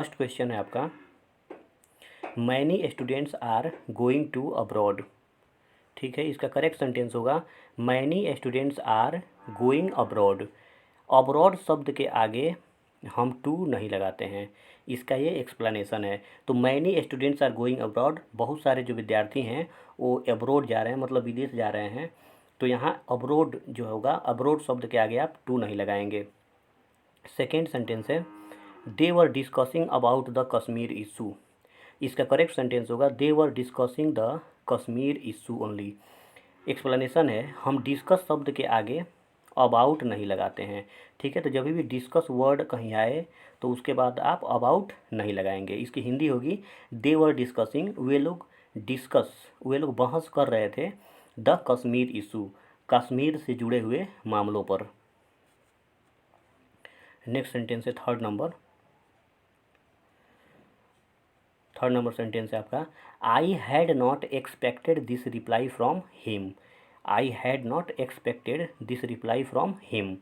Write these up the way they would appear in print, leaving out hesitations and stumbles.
First question है आपका, many students are going to abroad. ठीक है, इसका करेक्ट सेंटेंस होगा many students are going abroad. Abroad शब्द के आगे हम टू नहीं लगाते हैं, इसका ये एक्सप्लेनेशन है। तो many students are going abroad, बहुत सारे जो विद्यार्थी हैं वो अब्रॉड जा रहे हैं, मतलब विदेश जा रहे हैं। तो यहाँ अब्रॉड जो होगा, अब्रॉड शब्द के आगे आप टू नहीं लगाएंगे। सेकेंड सेंटेंस है, they were discussing about the Kashmir issue. इसका करेक्ट सेंटेंस होगा they were discussing the Kashmir issue only. Explanation है, हम डिस्कस शब्द के आगे अबाउट नहीं लगाते हैं। ठीक है, तो जब भी डिस्कस वर्ड कहीं आए तो उसके बाद आप अबाउट नहीं लगाएंगे। इसकी हिंदी होगी दे वर डिस्कसिंग, वे लोग बहस कर रहे थे द कश्मीर इशू, कश्मीर से जुड़े हुए मामलों पर। नेक्स्ट सेंटेंस है थर्ड नंबर सेंटेंस है आपका, I had not expected this reply from him. I had not expected this reply from him.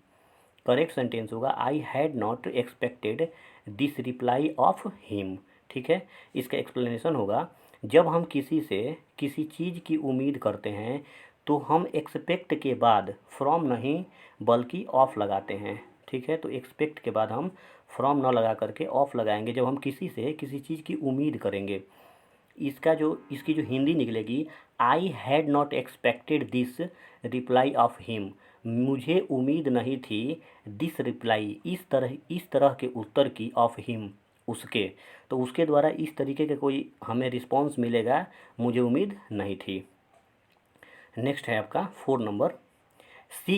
Correct sentence होगा I had not expected this reply of him. ठीक है, इसका explanation होगा, जब हम किसी से किसी चीज़ की उम्मीद करते हैं तो हम एक्सपेक्ट के बाद फ्रॉम नहीं बल्कि ऑफ लगाते हैं। ठीक है, तो एक्सपेक्ट के बाद हम फ्रॉम न लगा करके ऑफ लगाएंगे जब हम किसी से किसी चीज़ की उम्मीद करेंगे। इसकी जो हिंदी निकलेगी, आई had not expected this reply of him. मुझे उम्मीद नहीं थी दिस रिप्लाई, इस तरह के उत्तर की, ऑफ हिम, उसके। तो उसके द्वारा इस तरीके के कोई हमें रिस्पॉन्स मिलेगा, मुझे उम्मीद नहीं थी। नेक्स्ट है आपका four number, she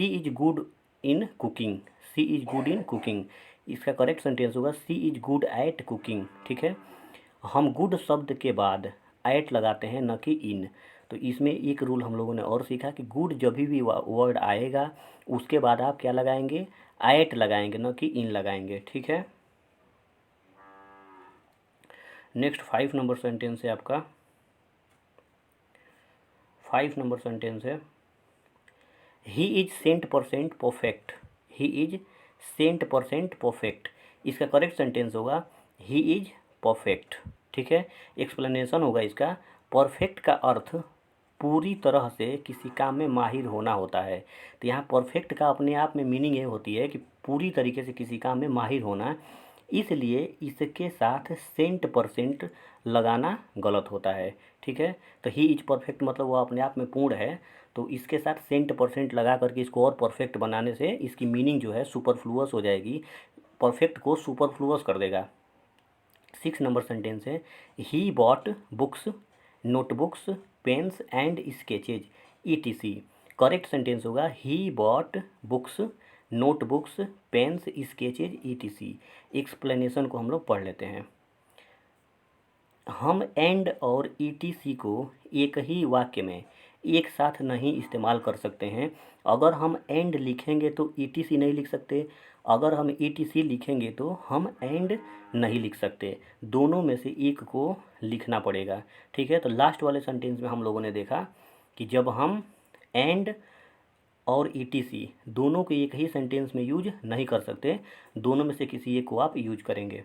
is good in cooking. She is good in cooking. इसका करेक्ट सेंटेंस होगा she is good at cooking. ठीक है, हम गुड शब्द के बाद एट लगाते हैं, न कि इन। तो इसमें एक रूल हम लोगों ने और सीखा कि गुड जब भी वर्ड आएगा उसके बाद आप क्या लगाएंगे, एट लगाएंगे, न कि इन लगाएंगे। ठीक है, नेक्स्ट 5 नंबर सेंटेंस है आपका, 5 नंबर सेंटेंस है, he is cent percent perfect. He is cent percent perfect. इसका करेक्ट सेंटेंस होगा ही इज परफेक्ट। ठीक है, एक्सप्लेनेशन होगा इसका, परफेक्ट का अर्थ पूरी तरह से किसी काम में माहिर होना होता है। तो यहाँ परफेक्ट का अपने आप में मीनिंग ये होती है कि पूरी तरीके से किसी काम में माहिर होना, इसलिए इसके साथ सेंट परसेंट लगाना गलत होता है। ठीक है, तो ही इज परफेक्ट मतलब वो अपने आप में पूर्ण है, तो इसके साथ सेंट परसेंट लगा करके इसको और परफेक्ट बनाने से इसकी मीनिंग जो है सुपरफ्लुअस हो जाएगी, परफेक्ट को सुपरफ्लुअस कर देगा। 6 नंबर सेंटेंस है, he bought books, notebooks, pens and sketches ETC। Correct sentence होगा he bought books, notebooks, pens, sketches ETC। Explanation को हम लोग पढ़ लेते हैं। हम एंड और ETC को एक ही वाक्य में एक साथ नहीं इस्तेमाल कर सकते हैं। अगर हम एंड लिखेंगे तो ETC नहीं लिख सकते, अगर हम ETC लिखेंगे तो हम एंड नहीं लिख सकते, दोनों में से एक को लिखना पड़ेगा। ठीक है, तो लास्ट वाले सेंटेंस में हम लोगों ने देखा कि जब हम एंड और ETC दोनों को एक ही सेंटेंस में यूज नहीं कर सकते, दोनों में से किसी एक को आप यूज करेंगे।